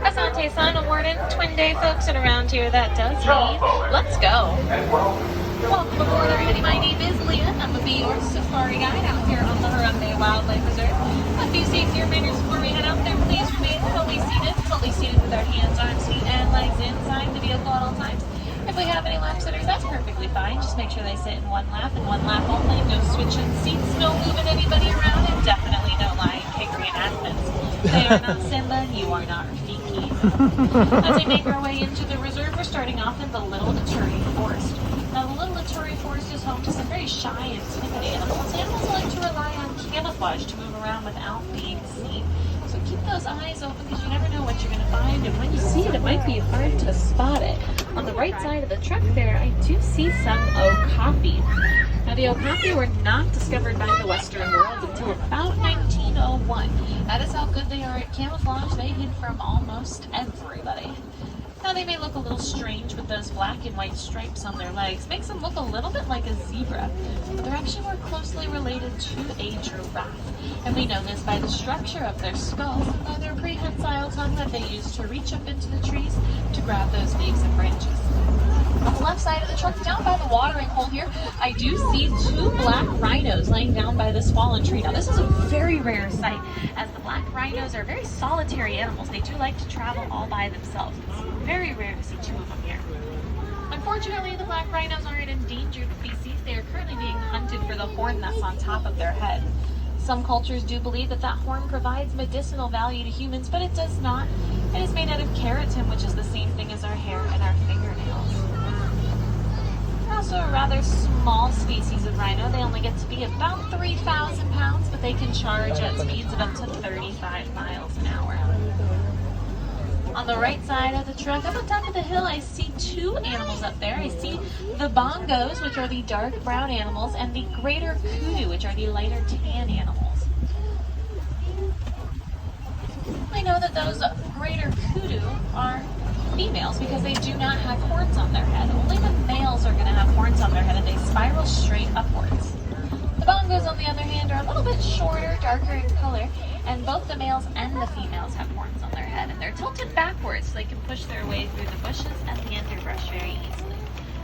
Asante San Warden, Twin Day folks, and around here that does mean let's go. Welcome aboard, everybody. My name is Leah. I'm a be your safari guide out here on the Harambe Wildlife Reserve. A few safety reminders before we head out there. Please remain fully seated with our hands, arms, feet, and legs inside the vehicle at all times. If we have any lap sitters, that's perfectly fine. Just make sure they sit in one lap and one lap only. No switching seats, no moving anybody around, and definitely no Lion King reenactments. They are not Simba, and you are not Rafiki. As we make our way into the reserve, we're starting off in the Little Ituri Forest. Now, the Little Ituri Forest is home to some very shy and timid animals. Animals like to rely on camouflage to move around without being seen. So keep those eyes open because you never know what you're going to find. And when you see it, it might be hard to spot it. On the right side of the truck there, I do see some okapi. Now, the okapi were not discovered by the Western world until about 1901. That is how good they are at camouflage. They hid from almost everybody. Now, they may look a little strange with those black and white stripes on their legs. Makes them look a little bit like a zebra, but they're actually more closely related to a giraffe. And we know this by the structure of their skull, by their prehensile tongue that they use to reach up into the trees to grab those leaves and branches. On the left side of the truck, down by the watering hole here, I do see two black rhinos laying down by this fallen tree. Now, this is a very rare sight, as the black rhinos are very solitary animals. They do like to travel all by themselves. It's very rare to see two of them here. Unfortunately, the black rhinos are an endangered species. They are currently being hunted for the horn that's on top of their head. Some cultures do believe that horn provides medicinal value to humans, but it does not. It is made out of keratin, which is the same thing as our hair and our fingernails. They're also a rather small species of rhino. They only get to be about 3,000 pounds, but they can charge at speeds of up to 35 miles an hour. On the right side of the truck, up on top of the hill, I see two animals up there. I see the bongos, which are the dark brown animals, and the greater kudu, which are the lighter tan animals. I know that those greater kudu are females because they do not have horns on their head. Only the males are going to have horns on their head, and they spiral straight upwards. The bongos, on the other hand, are a little bit shorter, darker in color, and both the males and the females have horns on their head, and they're tilted backwards so they can push their way through the bushes and the underbrush very easily.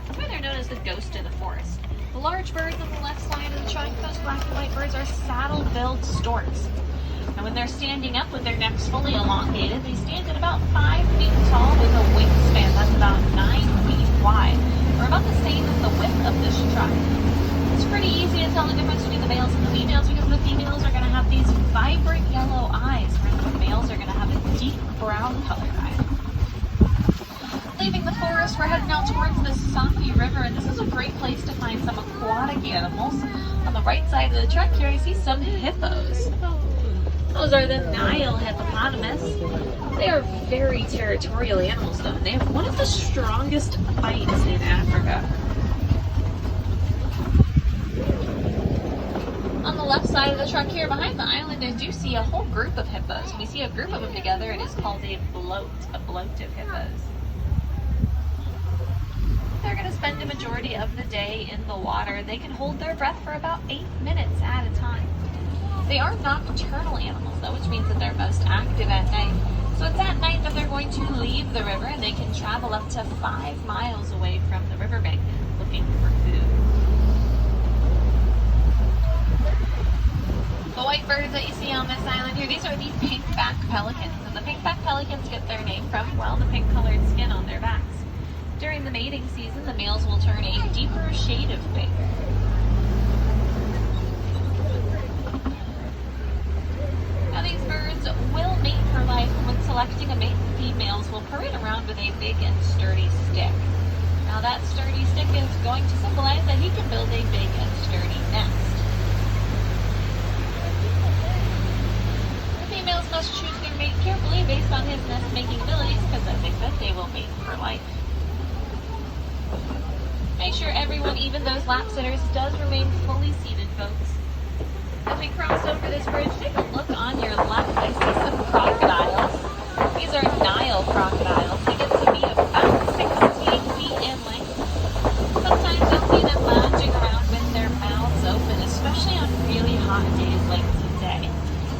That's why they're known as the ghost of the forest. The large birds on the left side of the truck, those black and white birds, are saddle-billed storks. And when they're standing up with their necks fully elongated, they stand at about 5 feet tall with a wingspan that's about 9 feet wide, or about the same as the width of this truck. It's pretty easy to tell the difference between the males and the females because the females are going to have these vibrant yellow eyes, whereas the males are going to have a deep brown colored eye. Leaving the forest, we're heading out towards the Safi River, and this is a great place to find some aquatic animals. On the right side of the truck here, I see some hippos. Those are the Nile hippopotamus. They are very territorial animals, though. They have one of the strongest bites in Africa. On the left side of the truck here behind the island, I do see a whole group of hippos. When we see a group of them together, it is called a bloat of hippos. They're going to spend the majority of the day in the water. They can hold their breath for about 8 minutes at a time. They are nocturnal animals, though, which means that they're most active at night. So it's at night that they're going to leave the river, and they can travel up to 5 miles away from the riverbank looking for food. The white birds that you see on this island here, these are the pink-back pelicans. And the pink-back pelicans get their name from, well, the pink-colored skin on their backs. During the mating season, the males will turn a deeper shade of pink. Now, these birds will mate for life, and when selecting a mate, the females will parade around with a big and sturdy stick. Now, that sturdy stick is going to symbolize that he can build a big and sturdy nest. The females must choose their mate carefully based on his nest-making abilities, because I think that they will mate for life. Make sure everyone, even those lap sitters, does remain fully seated, folks. As we cross over this bridge, take a look on your left. I see some crocodiles. These are Nile crocodiles. They get to be about 16 feet in length. Sometimes you'll see them lounging around with their mouths open, especially on really hot days like today.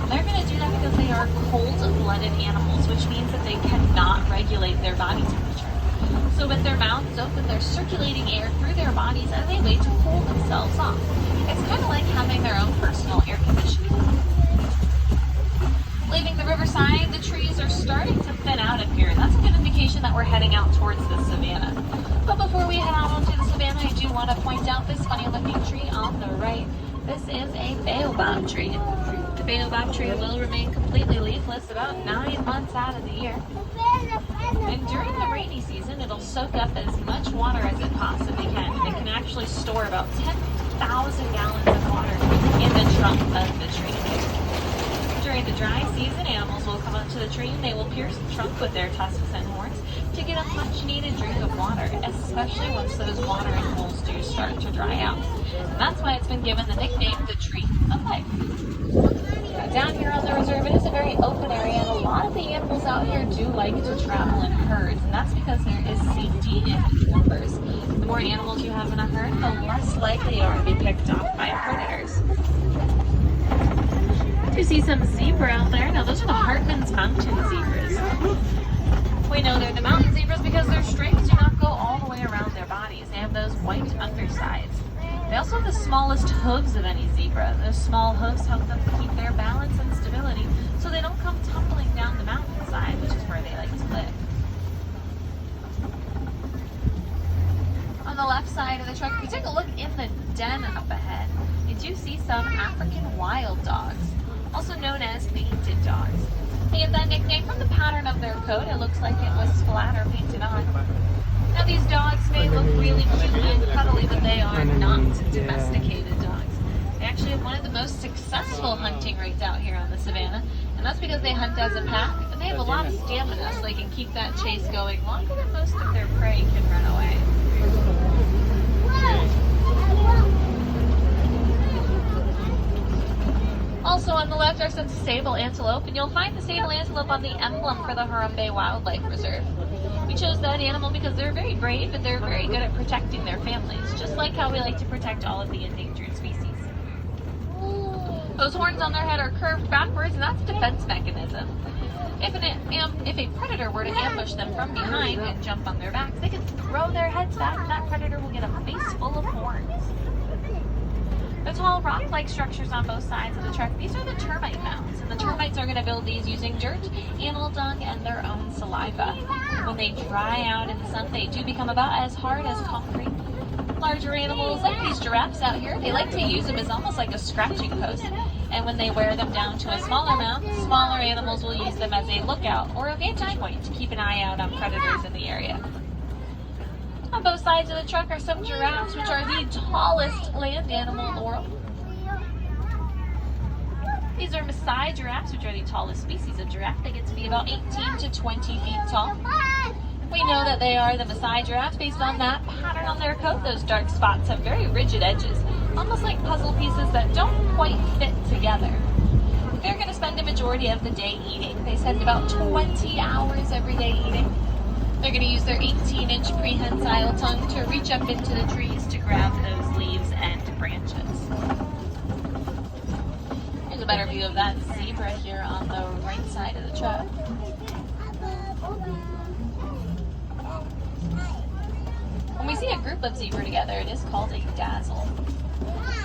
They're going to do that because they are cold-blooded animals, which means that they cannot regulate their body temperature. So with their mouths open, they're circulating air through their bodies as a way to cool themselves off. It's kind of like having their own personal air conditioning. Leaving the riverside, the trees are starting to thin out up here, and that's a good indication that we're heading out towards the savanna. But before we head out onto the savanna, I do want to point out this funny-looking tree on the right. This is a baobab tree. The baobab tree will remain completely leafless about 9 months out of the year. And during the rainy season, it'll soak up as much water as it possibly can. It can actually store about 10,000 gallons of water in the trunk of the tree. During the dry season, animals will come up to the tree and they will pierce the trunk with their tusks and horns to get a much needed drink of water, especially once those watering holes do start to dry out. And that's why it's been given the nickname the Tree of Life. Now, down here on the reserve, it is a very open area, and a lot of the animals out here do like to travel in herds, and that's because there is safety in numbers. The more animals you have in a herd, the less likely you are to be picked off by predators. You see some zebra out there. Now those are the Hartmann's mountain zebras. We know they're the mountain zebras because their stripes do not go all the way around their bodies. They have those white undersides. They also have the smallest hooves of any zebra. Those small hooves help them keep their balance and stability so they don't come tumbling down the mountainside, which is where they like to live. On the left side of the truck, if you take a look in the den up ahead, you do see some African wild dogs, also known as painted dogs. They get that nickname from the pattern of their coat. It looks like it was splatter painted on. Now these dogs may look really cute and cuddly, but they are not domesticated dogs. They actually have one of the most successful hunting rates out here on the savanna, and that's because they hunt as a pack, and they have a lot of stamina, so they can keep that chase going longer than most of their prey can run away. Also on the left are some sable antelope, and you'll find the sable antelope on the emblem for the Harambe Wildlife Reserve. We chose that animal because they're very brave and they're very good at protecting their families, just like how we like to protect all of the endangered species. Those horns on their head are curved backwards, and that's a defense mechanism. If a predator were to ambush them from behind and jump on their backs, they could throw their heads back and that predator will get a face full of horns. The tall rock-like structures on both sides of the truck, these are the termite mounds, and the termites are going to build these using dirt, animal dung, and their own saliva. When they dry out in the sun, they do become about as hard as concrete. Larger animals like these giraffes out here, they like to use them as almost like a scratching post, and when they wear them down to a smaller mound, smaller animals will use them as a lookout or a vantage point to keep an eye out on predators in the area. On both sides of the truck are some giraffes, which are the tallest land animal in the world. These are Maasai giraffes, which are the tallest species of giraffe. They get to be about 18 to 20 feet tall. We know that they are the Maasai giraffes based on that pattern on their coat. Those dark spots have very rigid edges, almost like puzzle pieces that don't quite fit together. They're going to spend a majority of the day eating. They spend about 20 hours every day eating. They're going to use their 18-inch prehensile tongue to reach up into the trees to grab those leaves and branches. Here's a better view of that zebra here on the right side of the truck. When we see a group of zebra together, it is called a dazzle.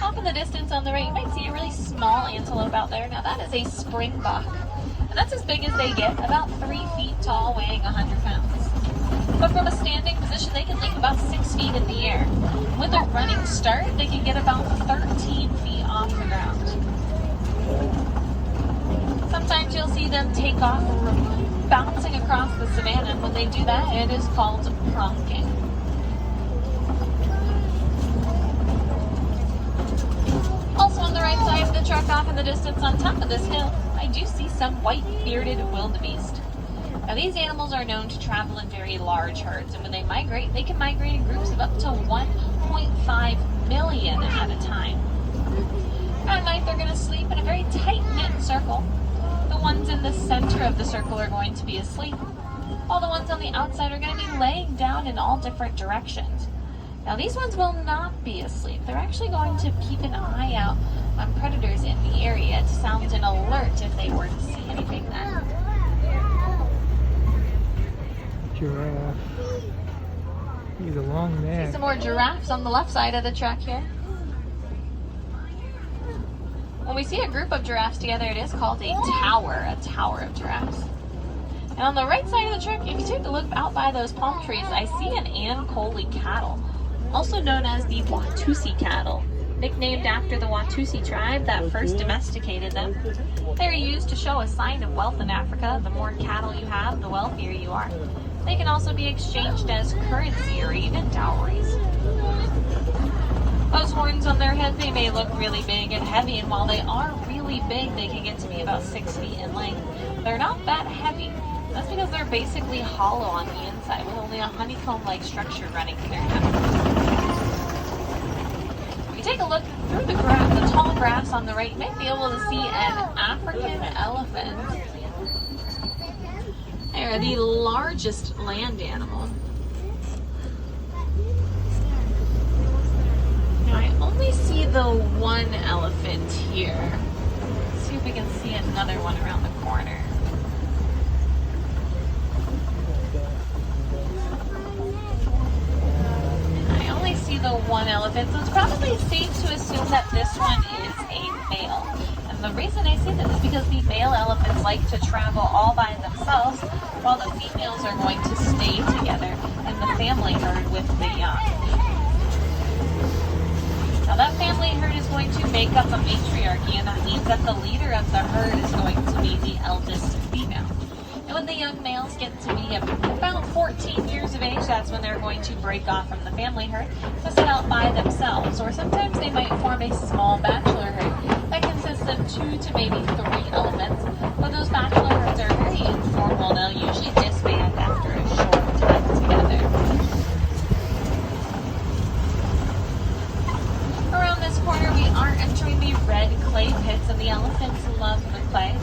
Off in the distance on the right, you might see a really small antelope out there. Now that is a springbuck, and that's as big as they get, about 3 feet tall, weighing 100 pounds. But from a standing position, they can leap about 6 feet in the air. With a running start, they can get about 13 feet off the ground. Sometimes you'll see them take off bouncing across the savanna, and when they do that, it is called pronking. Also on the right side of the truck, off in the distance on top of this hill, I do see some white bearded wildebeest. Now these animals are known to travel in very large herds, and when they migrate, they can migrate in groups of up to 1.5 million at a time. At night, they're going to sleep in a very tight-knit circle. The ones in the center of the circle are going to be asleep, while the ones on the outside are going to be laying down in all different directions. Now these ones will not be asleep. They're actually going to keep an eye out on predators in the area to sound an alert if they were to see anything then. Giraffe. He's a long See neck. some more giraffes on the left side of the truck here. When we see a group of giraffes together, it is called a tower of giraffes. And on the right side of the truck, if you take a look out by those palm trees, I see an Ankole cattle, also known as the Watusi cattle, nicknamed after the Watusi tribe that first domesticated them. They're used to show a sign of wealth in Africa. The more cattle you have, the wealthier you are. They can also be exchanged as currency or even dowries. Those horns on their head, they may look really big and heavy, and while they are really big, they can get to be about 6 feet in length. They're not that heavy. That's because they're basically hollow on the inside with only a honeycomb-like structure running through them. If you take a look through the tall grass on the right, you might be able to see an African elephant. They're the largest land animal. Now I only see the one elephant here. Let's see if we can see another one around the corner. I only see the one elephant, so it's probably safe to assume that this one is a male. And the reason I say that is because the male elephants like to travel all by themselves, while the females are going to stay together in the family herd with the young. Now that family herd is going to make up a matriarchy, and that means that the leader of the herd is going to be the eldest female. And when the young males get to be about 14 years of age, that's when they're going to break off from the family herd to set out by themselves, or sometimes they might form a small bachelor herd that consists of 2 to maybe 3 elephants. But those bachelor herds are very informal. They'll usually disband after a short time together. Around this corner, we are entering the red clay pits, and the elephants love the clay.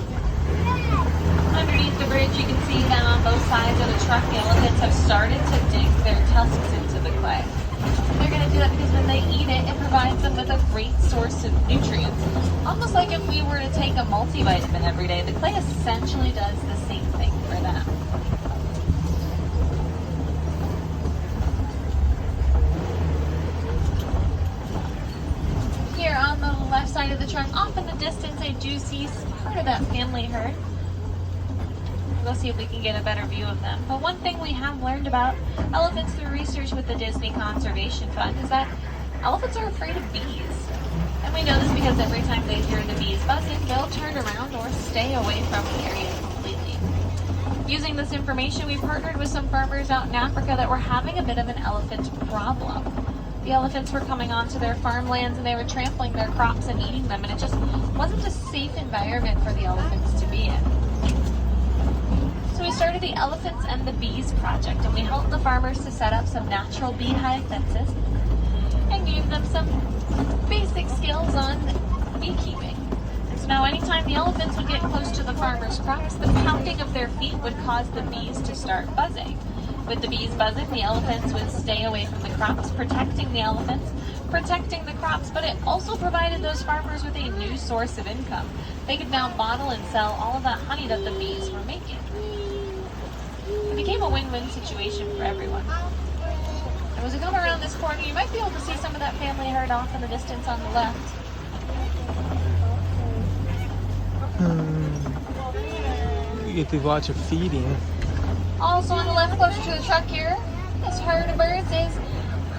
Underneath the bridge, you can see that on both sides of the truck, the elephants have started to dig their tusks into the clay. They're going to do that because when they eat it, it provides them with a great source of nutrients. Almost like if we were to take a multivitamin every day, the clay essentially does the same thing for them. Here on the left side of the truck, off in the distance, I do see part of that family herd. We'll see if we can get a better view of them. But one thing we have learned about elephants through research with the Disney Conservation Fund is that elephants are afraid of bees. And we know this because every time they hear the bees buzzing, they'll turn around or stay away from the area completely. Using this information, we partnered with some farmers out in Africa that were having a bit of an elephant problem. The elephants were coming onto their farmlands and they were trampling their crops and eating them, and it just wasn't a safe environment for the elephants to be in. So we started the Elephants and the Bees project, and we helped the farmers to set up some natural beehive fences and gave them some basic skills on beekeeping. So now anytime the elephants would get close to the farmers' crops, the pounding of their feet would cause the bees to start buzzing. With the bees buzzing, the elephants would stay away from the crops, protecting the elephants, protecting the crops, but it also provided those farmers with a new source of income. They could now bottle and sell all of that honey that the bees were making. It became a win-win situation for everyone. And as we come around this corner, you might be able to see some of that family herd off in the distance on the left. You get to watch a feeding. Also on the left, closer to the truck here, this herd of birds is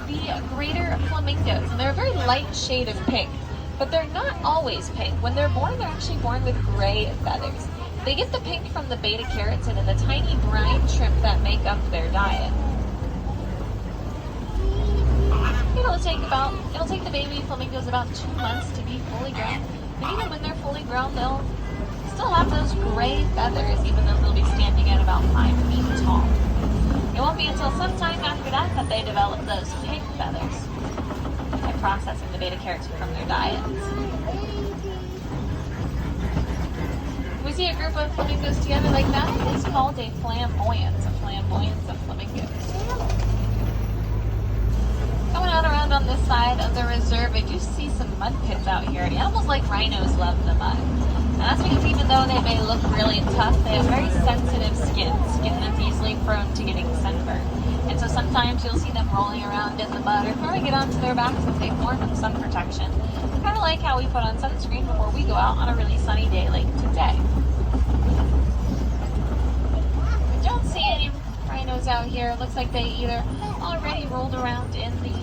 the greater flamingos. And they're a very light shade of pink, but they're not always pink. When they're born, they're actually born with gray feathers. They get the pink from the beta carotene and the tiny brine shrimp that make up their diet. It'll take the baby flamingos about 2 months to be fully grown. But even when they're fully grown, they'll still have those gray feathers, even though they'll be standing at about 5 feet tall. It won't be until sometime after that that they develop those pink feathers by processing the beta carotene from their diets. We see a group of flamingos together like that. It's called a flamboyance of flamingos. Coming out around on this side of the reserve, I do see some mud pits out here. The animals like rhinos love the mud. And that's because even though they may look really tough, they have very sensitive skin that's easily prone to getting sunburned. And so sometimes you'll see them rolling around in the mud or throwing it onto their backs as a form of sun protection. Kind of like how we put on sunscreen before we go out on a really sunny day like today. We don't see any rhinos out here. It looks like they either already rolled around in the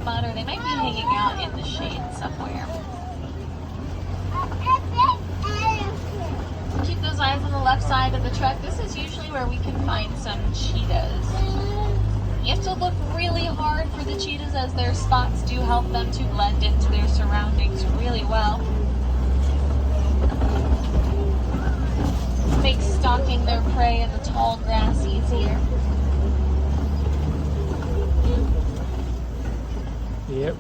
mud or they might be hanging out in the shade somewhere. Keep those eyes on the left side of the truck. This is usually where we can find some cheetahs. You have to look really hard for the cheetahs as their spots do help them to blend into their surroundings really well. Makes stalking their prey in the tall grass easier. Yep.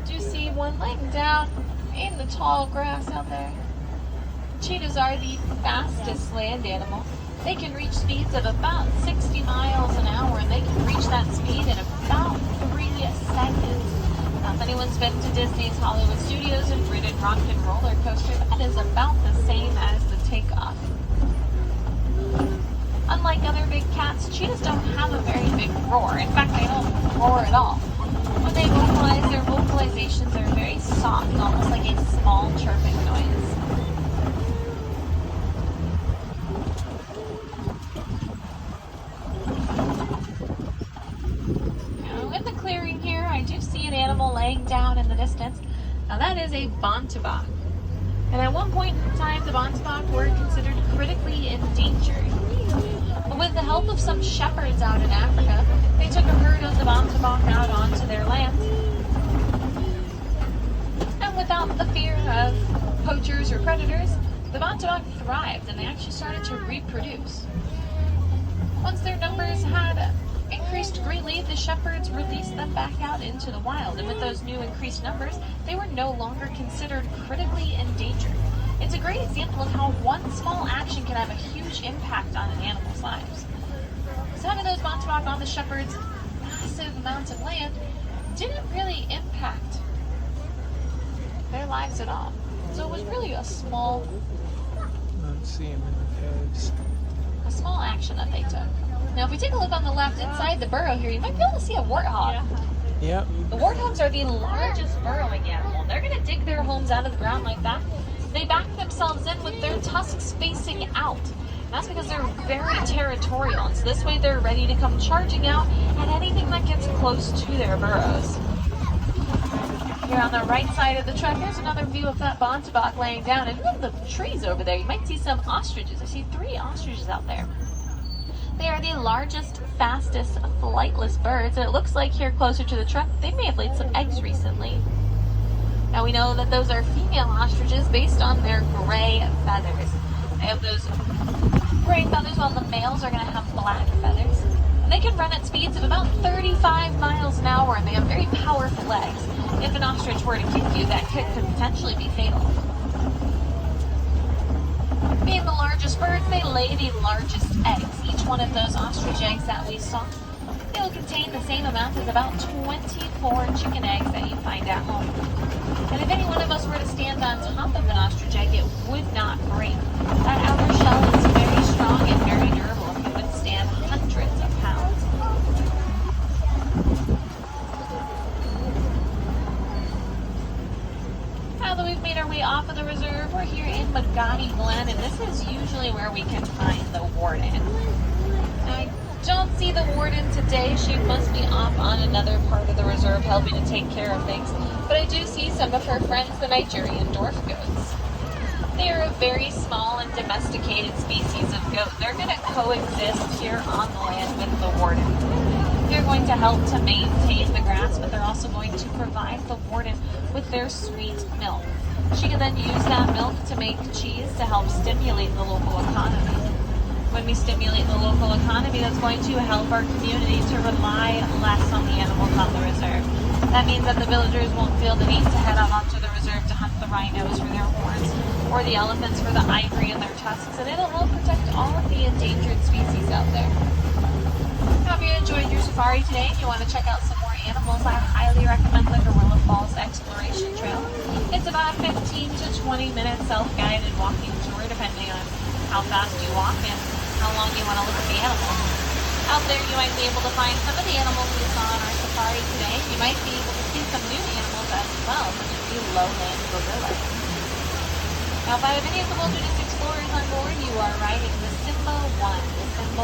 Do you see one laying down in the tall grass out there? Cheetahs are the fastest land animal. They can reach speeds of about 60 miles an hour, and they can reach that speed in about 3 seconds. Now, if anyone's been to Disney's Hollywood Studios and ridden Rock and Roller Coaster, that is about the same as the takeoff. Unlike other big cats, cheetahs don't have a very big roar. In fact, they don't roar at all. When they vocalize, their vocalizations are very soft, almost like a small chirping noise. Now, in the clearing here, I do see an animal laying down in the distance. Now that is a bontebok. And at one point in time, the bontebok were considered critically endangered. But with the help of some shepherds out in Africa, they took a herd of the bontebok out onto their land. And without the fear of poachers or predators, the bontebok thrived and they actually started to reproduce. Once their numbers had increased greatly, the shepherds released them back out into the wild. And with those new increased numbers, they were no longer considered critically endangered. It's a great example of how one small action can have a huge impact on an animal's lives. So having those bontebok on the shepherd's massive amounts of land didn't really impact their lives at all. So it was really a small action that they took. Now if we take a look on the left inside the burrow here, you might be able to see a warthog. Yep. The warthogs are the largest burrowing animal. They're going to dig their homes out of the ground like that. They back themselves in with their tusks facing out. And that's because they're very territorial. And so this way they're ready to come charging out at anything that gets close to their burrows. Here on the right side of the truck, here's another view of that bontebok laying down. And in the trees over there, you might see some ostriches. I see 3 ostriches out there. They are the largest, fastest, flightless birds. And it looks like here closer to the truck, they may have laid some eggs recently. Now we know that those are female ostriches based on their gray feathers. They have those gray feathers while the males are going to have black feathers. And they can run at speeds of about 35 miles an hour and they have very powerful legs. If an ostrich were to kick you, that kick could potentially be fatal. Being the largest birds, they lay the largest eggs. Each one of those ostrich eggs that we saw, they will contain the same amount as about 24 chicken eggs that you find at home. And if any one of us were to stand on top of an ostrich egg, it would not break. That outer shell is very strong and very durable and can withstand hundreds of pounds. Now that we've made our way off of the reserve, we're here in Magadi Glen, and this is usually where we can find the warden. Now, I don't see the warden today. She must be off on another part of the reserve helping to take care of things. But I do see some of her friends, the Nigerian dwarf goats. They are a very small and domesticated species of goat. They're going to coexist here on the land with the warden. They're going to help to maintain the grass, but they're also going to provide the warden with their sweet milk. She can then use that milk to make cheese to help stimulate the local economy. When we stimulate the local economy, that's going to help our community to rely less on the animals on the reserve. That means that the villagers won't feel the need to head out onto the reserve to hunt the rhinos for their horns or the elephants for the ivory in their tusks, and it'll help protect all of the endangered species out there. Now, if you enjoyed your safari today and you want to check out some more animals, I highly recommend the Gorilla Falls Exploration Trail. about a 15 to 20 minute self-guided walking tour, depending on how fast you walk and how long you want to look at the animals. Out there, you might be able to find some of the animals we saw on our safari today. You might be able to see some new animals as well, such as the lowland gorilla. Now, if I have any of the Wilderness Explorers on board, you are riding the Simba 1. The Simba